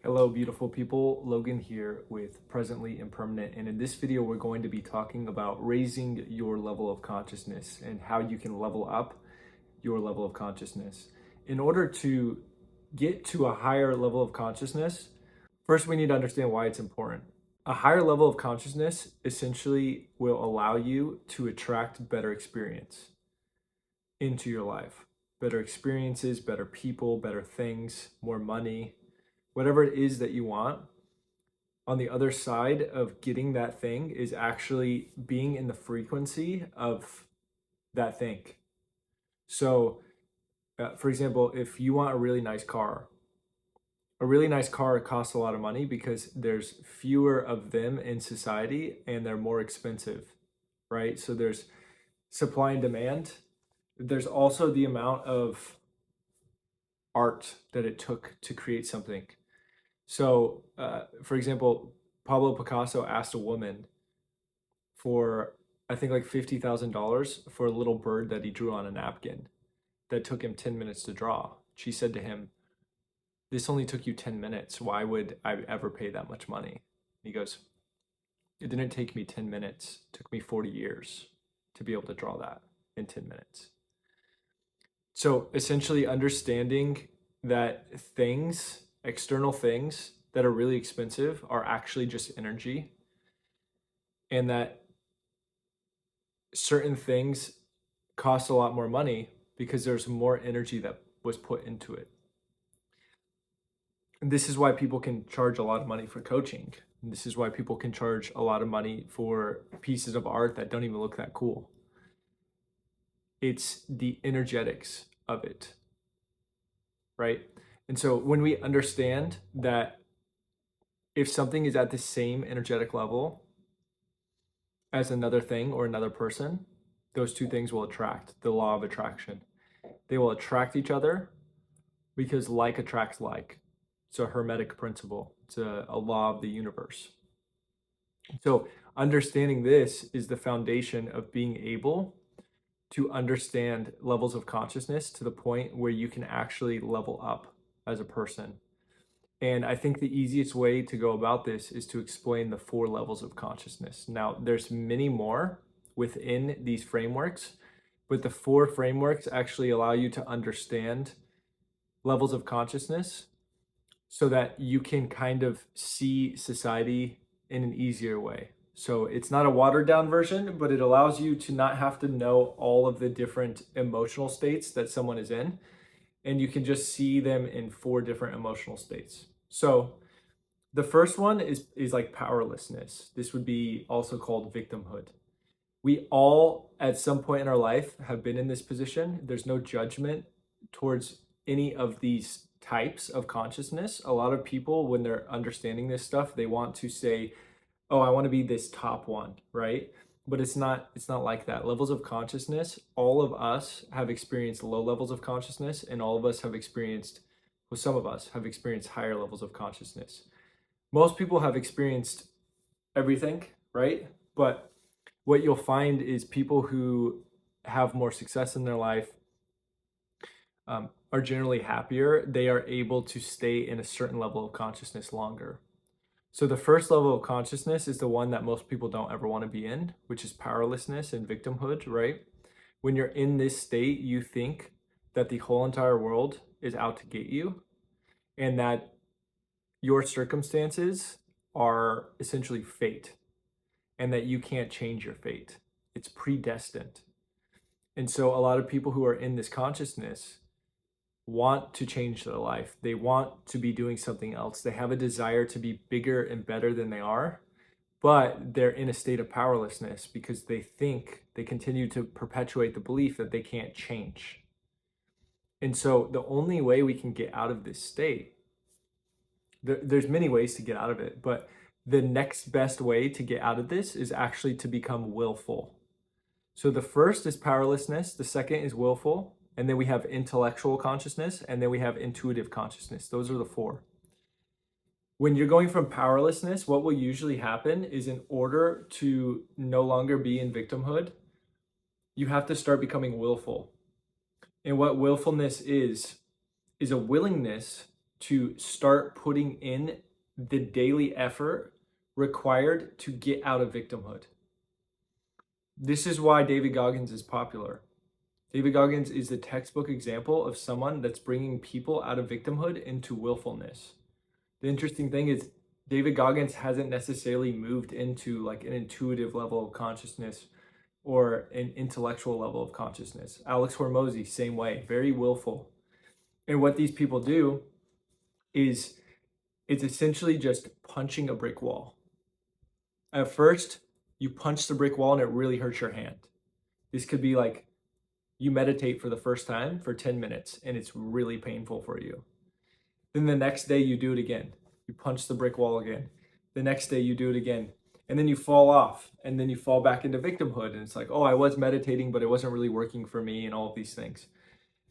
Hello, beautiful people. Logan here with Presently Impermanent. And in this video, we're going to be talking about raising your level of consciousness and how you can level up your level of consciousness. In order to get to a higher level of consciousness, first we need to understand why it's important. A higher level of consciousness essentially will allow you to attract better experience into your life. Better experiences, better people, better things, more money, whatever it is that you want. On the other side of getting that thing is actually being in the frequency of that thing. So, for example, if you want a really nice car costs a lot of money because there's fewer of them in society and they're more expensive, right? So there's supply and demand. There's also the amount of art that it took to create something. So, for example, Pablo Picasso asked a woman for, I think, like $50,000 for a little bird that he drew on a napkin that took him 10 minutes to draw. She said to him, "This only took you 10 minutes. Why would I ever pay that much money?" He goes, "It didn't take me 10 minutes. It took me 40 years to be able to draw that in 10 minutes." So essentially understanding that external things that are really expensive are actually just energy, and that certain things cost a lot more money because there's more energy that was put into it. And this is why people can charge a lot of money for coaching. And this is why people can charge a lot of money for pieces of art that don't even look that cool. It's the energetics of it, right? And so when we understand that if something is at the same energetic level as another thing or another person, those two things will attract, the law of attraction. They will attract each other because like attracts like. It's a Hermetic principle. It's a law of the universe. So understanding this is the foundation of being able to understand levels of consciousness to the point where you can actually level up as a person. And I think the easiest way to go about this is to explain the 4 levels of consciousness. Now, there's many more within these frameworks, but the 4 frameworks actually allow you to understand levels of consciousness so that you can kind of see society in an easier way. So it's not a watered down version, but it allows you to not have to know all of the different emotional states that someone is in, and you can just see them in 4 different emotional states. So the first one is like powerlessness. This would be also called victimhood. We all at some point in our life have been in this position. There's no judgment towards any of these types of consciousness. A lot of people, when they're understanding this stuff, they want to say, "Oh, I want to be this top one," right? But it's not like that. Levels of consciousness, all of us have experienced low levels of consciousness, and all of us have experienced, well, some of us have experienced higher levels of consciousness. Most people have experienced everything, right? But what you'll find is people who have more success in their life are generally happier. They are able to stay in a certain level of consciousness longer. So the first level of consciousness is the one that most people don't ever want to be in, which is powerlessness and victimhood, right? When you're in this state, you think that the whole entire world is out to get you and that your circumstances are essentially fate and that you can't change your fate. It's predestined. And so a lot of people who are in this consciousness want to change their life. They want to be doing something else. They have a desire to be bigger and better than they are, but they're in a state of powerlessness because they continue to perpetuate the belief that they can't change. And so the only way we can get out of this state, there's many ways to get out of it, but the next best way to get out of this is actually to become willful. So the first is powerlessness, the second is willful, and then we have intellectual consciousness, and then we have intuitive consciousness. Those are the 4. When you're going from powerlessness, what will usually happen is in order to no longer be in victimhood, you have to start becoming willful. And what willfulness is a willingness to start putting in the daily effort required to get out of victimhood. This is why David Goggins is popular. David Goggins is the textbook example of someone that's bringing people out of victimhood into willfulness. The interesting thing is David Goggins hasn't necessarily moved into like an intuitive level of consciousness or an intellectual level of consciousness. Alex Hormozy, same way, very willful. And what these people do is it's essentially just punching a brick wall. At first, you punch the brick wall and it really hurts your hand. This could be like you meditate for the first time for 10 minutes and it's really painful for you. Then the next day you do it again. You punch the brick wall again. The next day you do it again. And then you fall off and then you fall back into victimhood. And it's like, oh, I was meditating, but it wasn't really working for me and all of these things.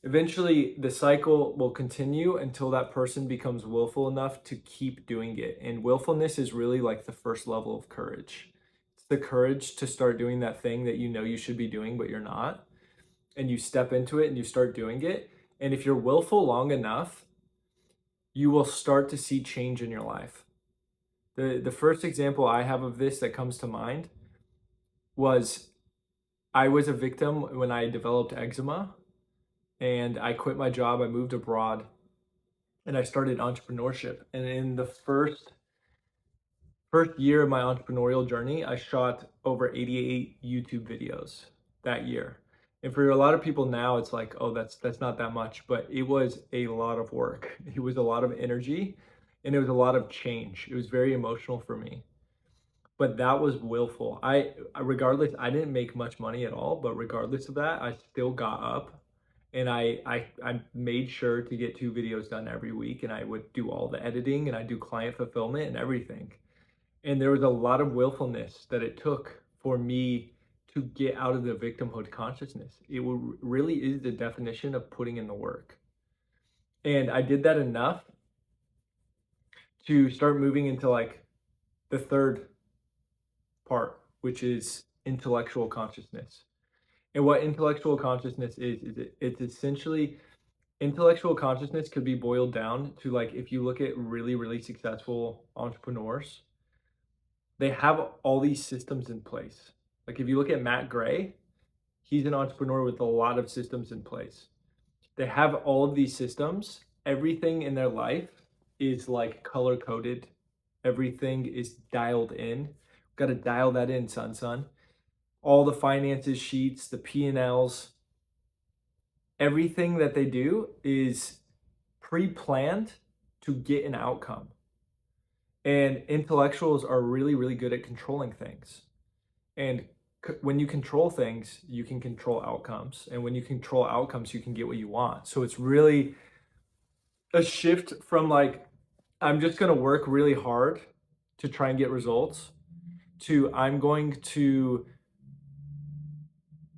Eventually, the cycle will continue until that person becomes willful enough to keep doing it. And willfulness is really like the first level of courage. It's the courage to start doing that thing that you know you should be doing, but you're not. And you step into it and you start doing it. And if you're willful long enough, you will start to see change in your life. The first example I have of this that comes to mind was I was a victim when I developed eczema and I quit my job. I moved abroad and I started entrepreneurship. And in the first year of my entrepreneurial journey, I shot over 88 YouTube videos that year. And for a lot of people now, it's like, oh, that's not that much, but it was a lot of work. It was a lot of energy and it was a lot of change. It was very emotional for me. But that was willful. Regardless, I didn't make much money at all, but regardless of that, I still got up and I made sure to get 2 videos done every week, and I would do all the editing and I do client fulfillment and everything. And there was a lot of willfulness that it took for me to get out of the victimhood consciousness. It really is the definition of putting in the work. And I did that enough to start moving into like the third part, which is intellectual consciousness. And what intellectual consciousness is it's essentially intellectual consciousness could be boiled down to like if you look at really, really successful entrepreneurs, they have all these systems in place. Like if you look at Matt Gray, he's an entrepreneur with a lot of systems in place. They have all of these systems. Everything in their life is like color coded. Everything is dialed in. Got to dial that in, son. All the finances sheets, the P&Ls, everything that they do is pre-planned to get an outcome. And intellectuals are really, really good at controlling things. And when you control things, you can control outcomes. And when you control outcomes, you can get what you want. So it's really a shift from like, I'm just going to work really hard to try and get results to I'm going to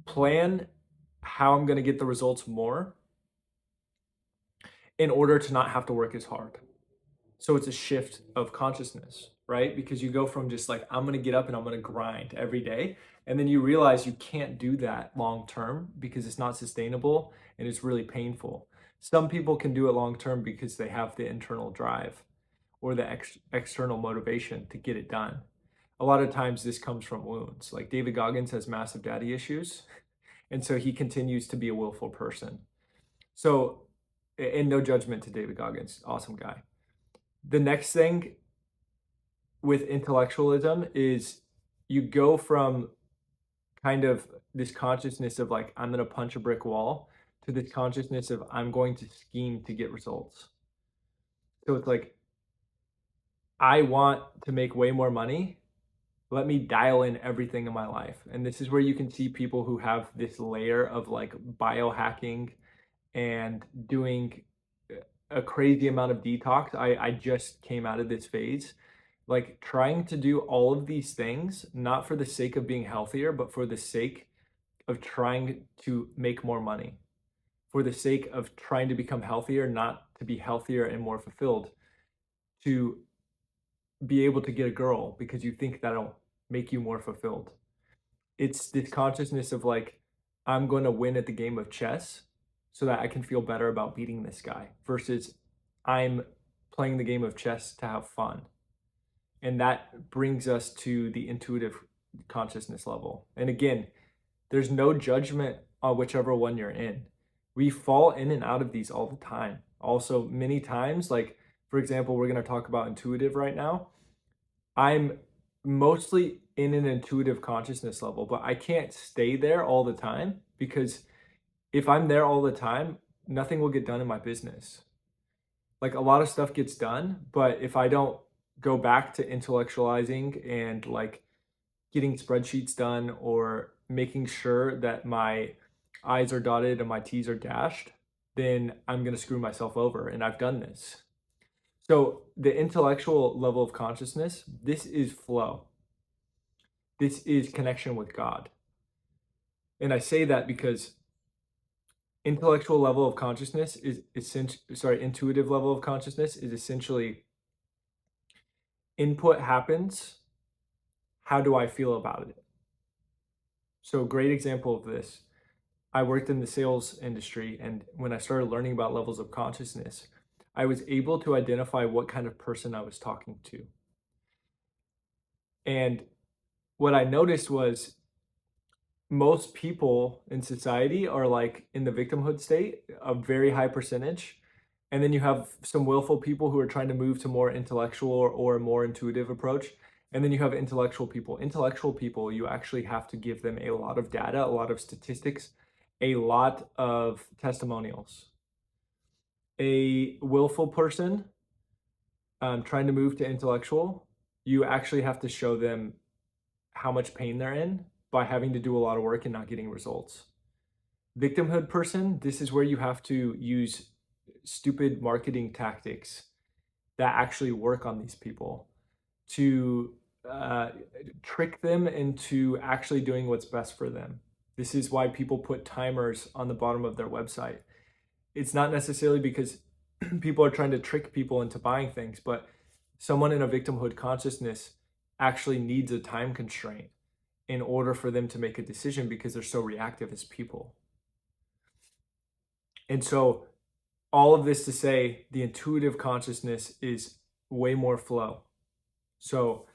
plan how I'm going to get the results more in order to not have to work as hard. So it's a shift of consciousness, right? Because you go from just like, I'm going to get up and I'm going to grind every day. And then you realize you can't do that long term because it's not sustainable and it's really painful. Some people can do it long term because they have the internal drive or the external motivation to get it done. A lot of times this comes from wounds. Like David Goggins has massive daddy issues. And so he continues to be a willful person. So, and no judgment to David Goggins, awesome guy. The next thing with intellectualism is you go from kind of this consciousness of like, I'm going to punch a brick wall to this consciousness of I'm going to scheme to get results. So it's like, I want to make way more money. Let me dial in everything in my life. And this is where you can see people who have this layer of like biohacking and doing a crazy amount of detox. I just came out of this phase, like trying to do all of these things, not for the sake of being healthier, but for the sake of trying to make more money, for the sake of trying to become healthier, not to be healthier and more fulfilled, to be able to get a girl because you think that'll make you more fulfilled. It's this consciousness of like, I'm going to win at the game of chess so that I can feel better about beating this guy versus I'm playing the game of chess to have fun. And that brings us to the intuitive consciousness level. And again, there's no judgment on whichever one you're in. We fall in and out of these all the time. Also, many times, like for example, we're going to talk about intuitive right now. I'm mostly in an intuitive consciousness level, but I can't stay there all the time, because if I'm there all the time, nothing will get done in my business. Like a lot of stuff gets done, but if I don't go back to intellectualizing and like getting spreadsheets done or making sure that my I's are dotted and my T's are dashed, then I'm going to screw myself over. And I've done this. So the intellectual level of consciousness, this is flow. This is connection with God. And I say that because intellectual level of consciousness is intuitive level of consciousness is essentially input happens. How do I feel about it? So a great example of this, I worked in the sales industry, and when I started learning about levels of consciousness, I was able to identify what kind of person I was talking to. And what I noticed was most people in society are like in the victimhood state, a very high percentage. And then you have some willful people who are trying to move to more intellectual or a more intuitive approach. And then you have intellectual people. Intellectual people, you actually have to give them a lot of data, a lot of statistics, a lot of testimonials. A willful person trying to move to intellectual, you actually have to show them how much pain they're in by having to do a lot of work and not getting results. Victimhood person, this is where you have to use stupid marketing tactics that actually work on these people to trick them into actually doing what's best for them. This is why people put timers on the bottom of their website. It's not necessarily because people are trying to trick people into buying things, but someone in a victimhood consciousness actually needs a time constraint in order for them to make a decision, because they're so reactive as people. And so all of this to say, the intuitive consciousness is way more flow. So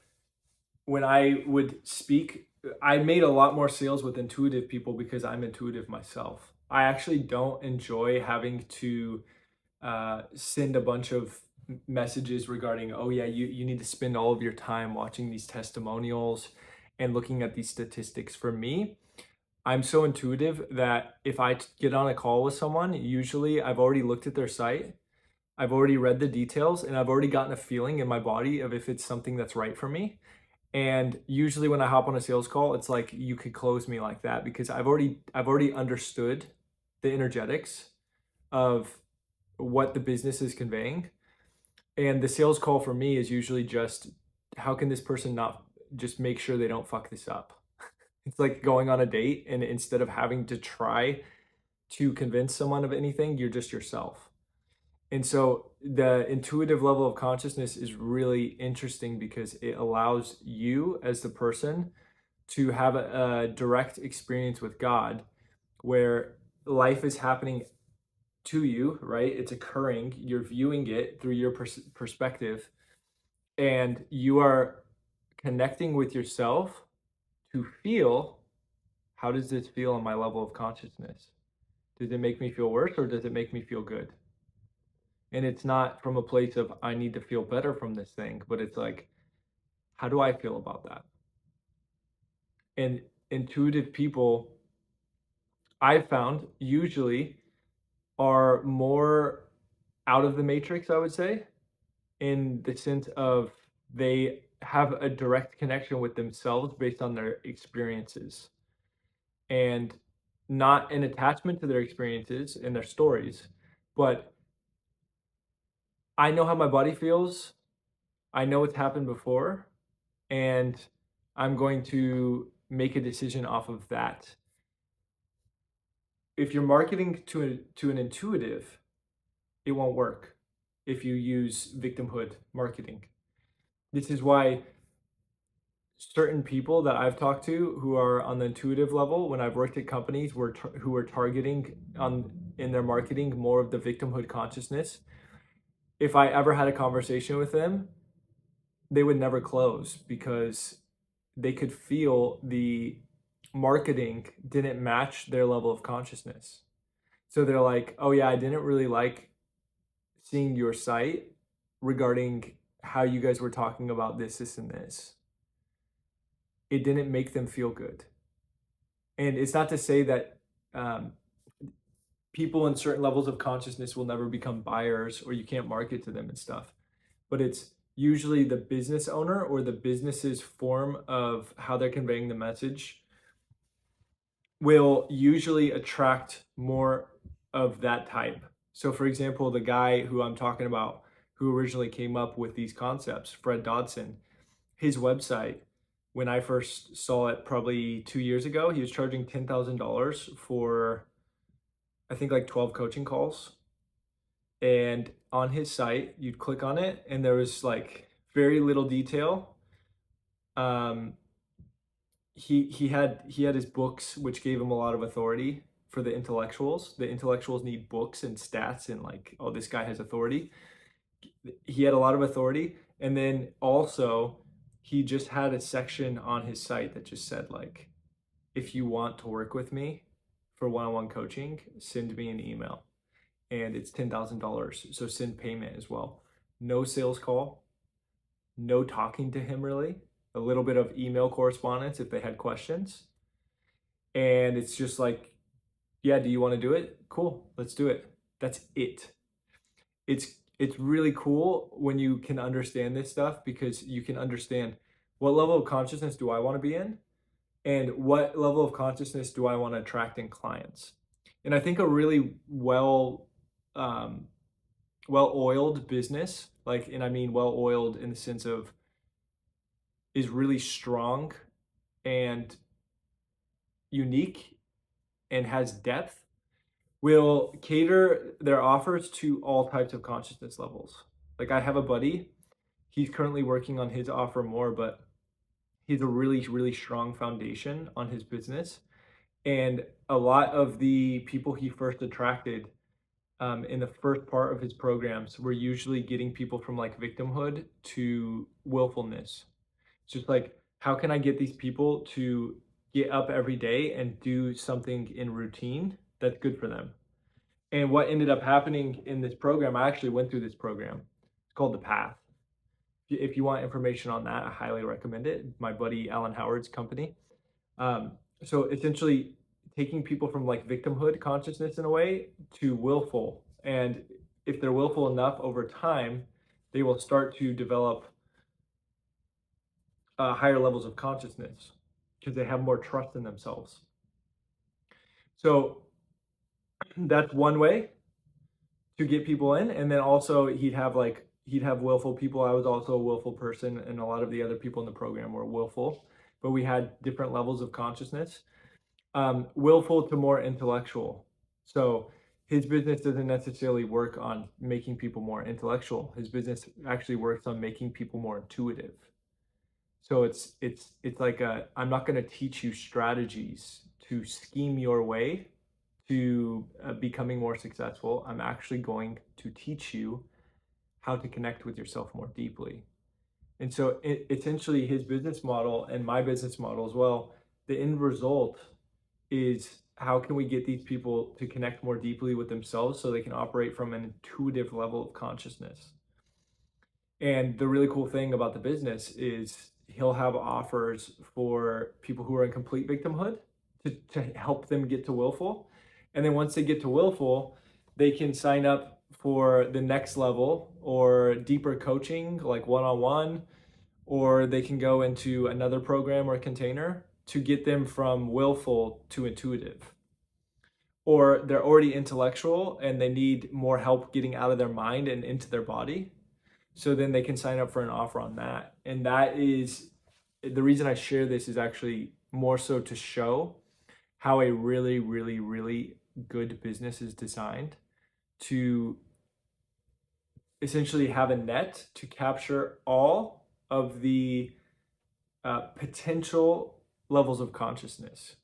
when I would speak, I made a lot more sales with intuitive people because I'm intuitive myself. I actually don't enjoy having to send a bunch of messages regarding, oh yeah, you need to spend all of your time watching these testimonials and looking at these statistics. For me, I'm so intuitive that if I get on a call with someone, usually I've already looked at their site, I've already read the details, and I've already gotten a feeling in my body of if it's something that's right for me. And usually when I hop on a sales call, it's like you could close me like that, because I've already understood the energetics of what the business is conveying. And the sales call for me is usually just, how can this person not just make sure they don't fuck this up? It's like going on a date, and instead of having to try to convince someone of anything, you're just yourself. And so the intuitive level of consciousness is really interesting because it allows you as the person to have a direct experience with God, where life is happening to you, right? It's occurring, you're viewing it through your perspective, and you are connecting with yourself to feel, how does this feel on my level of consciousness? Does it make me feel worse, or does it make me feel good? And it's not from a place of I need to feel better from this thing, but it's like, how do I feel about that? And intuitive people, I've found, usually are more out of the matrix, I would say, in the sense of they have a direct connection with themselves based on their experiences, and not an attachment to their experiences and their stories, but I know how my body feels. I know what's happened before, and I'm going to make a decision off of that. If you're marketing to an intuitive, it won't work if you use victimhood marketing. This is why certain people that I've talked to who are on the intuitive level, when I've worked at companies who are targeting in their marketing more of the victimhood consciousness, if I ever had a conversation with them, they would never close because they could feel the marketing didn't match their level of consciousness. So they're like, oh yeah, I didn't really like seeing your site regarding how you guys were talking about this, and this. It didn't make them feel good. And it's not to say that um, people in certain levels of consciousness will never become buyers or you can't market to them and stuff. But it's usually the business owner or the business's form of how they're conveying the message will usually attract more of that type. So, for example, the guy who I'm talking about who originally came up with these concepts, Fred Dodson, his website, when I first saw it probably 2 years ago, he was charging $10,000 for, I think, like 12 coaching calls. And on his site, you'd click on it, and there was like very little detail. Um, he had his books, which gave him a lot of authority for the intellectuals. The intellectuals need books and stats and like, oh, this guy has authority. He had a lot of authority, and then also he just had a section on his site that just said like, if you want to work with me for one-on-one coaching, send me an email, and it's $10,000. So send payment as well. No sales call, no talking to him really. A little bit of email correspondence if they had questions. And it's just like, yeah, do you want to do it? Cool, let's do it. That's it. It's really cool when you can understand this stuff because you can understand what level of consciousness do I want to be in and what level of consciousness do I want to attract in clients. And I think a really well-oiled business, like, and I mean well-oiled in the sense of is really strong and unique and has depth, will cater their offers to all types of consciousness levels. Like I have a buddy, he's currently working on his offer more, but he's a really, really strong foundation on his business. And a lot of the people he first attracted in the first part of his programs were usually getting people from like victimhood to willfulness. It's just like, how can I get these people to get up every day and do something in routine that's good for them? And what ended up happening in this program, I actually went through this program. It's called The Path. If you want information on that, I highly recommend it. My buddy Alan Howard's company. So essentially taking people from like victimhood consciousness in a way to willful. And if they're willful enough over time, they will start to develop higher levels of consciousness because they have more trust in themselves. So that's one way to get people in. And then also he'd have willful people. I was also a willful person, and a lot of the other people in the program were willful, but we had different levels of consciousness. Willful to more intellectual. So his business doesn't necessarily work on making people more intellectual. His business actually works on making people more intuitive. So it's like I'm not going to teach you strategies to scheme your way to becoming more successful. I'm actually going to teach you how to connect with yourself more deeply. And so essentially his business model and my business model as well, the end result is how can we get these people to connect more deeply with themselves so they can operate from an intuitive level of consciousness. And the really cool thing about the business is he'll have offers for people who are in complete victimhood to help them get to willful. And then once they get to willful, they can sign up for the next level or deeper coaching, like one-on-one, or they can go into another program or container to get them from willful to intuitive. Or they're already intellectual and they need more help getting out of their mind and into their body. So then they can sign up for an offer on that. And that is the reason I share this, is actually more so to show how a really, really, really good business is designed to essentially have a net to capture all of the potential levels of consciousness.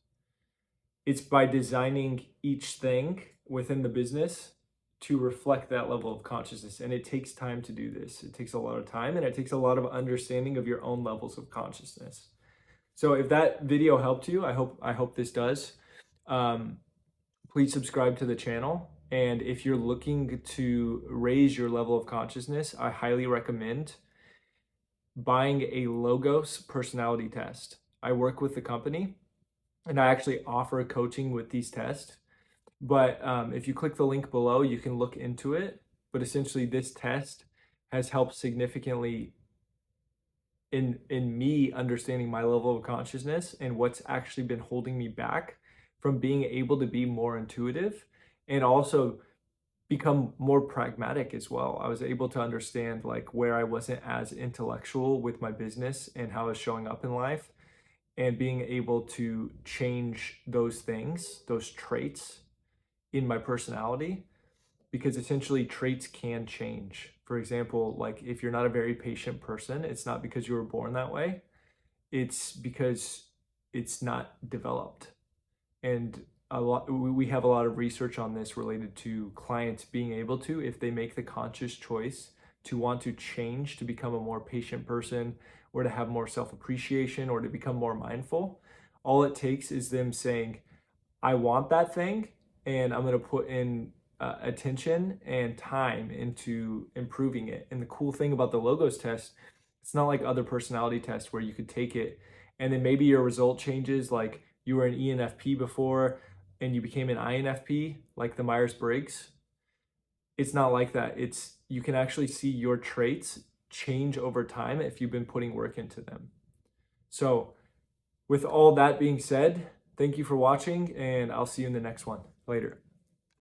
It's by designing each thing within the business to reflect that level of consciousness. And it takes time to do this. It takes a lot of time, and it takes a lot of understanding of your own levels of consciousness. So if that video helped you, I hope this does. Please subscribe to the channel. And if you're looking to raise your level of consciousness, I highly recommend buying a Logos personality test. I work with the company, and I actually offer coaching with these tests. But if you click the link below, you can look into it. But essentially, this test has helped significantly in me understanding my level of consciousness and what's actually been holding me back from being able to be more intuitive and also become more pragmatic as well. I was able to understand like where I wasn't as intellectual with my business and how I was showing up in life, and being able to change those things, those traits in my personality, because essentially traits can change. For example, like if you're not a very patient person, it's not because you were born that way, it's because it's not developed. And we have a lot of research on this related to clients being able to, if they make the conscious choice to want to change to become a more patient person, or to have more self-appreciation, or to become more mindful, all it takes is them saying, I want that thing, and I'm going to put in attention and time into improving it. And the cool thing about the Logos test, it's not like other personality tests where you could take it and then maybe your result changes, like you were an ENFP before and you became an INFP, like the Myers-Briggs. It's not like that. It's, you can actually see your traits change over time if you've been putting work into them. So with all that being said, thank you for watching, and I'll see you in the next one. Later.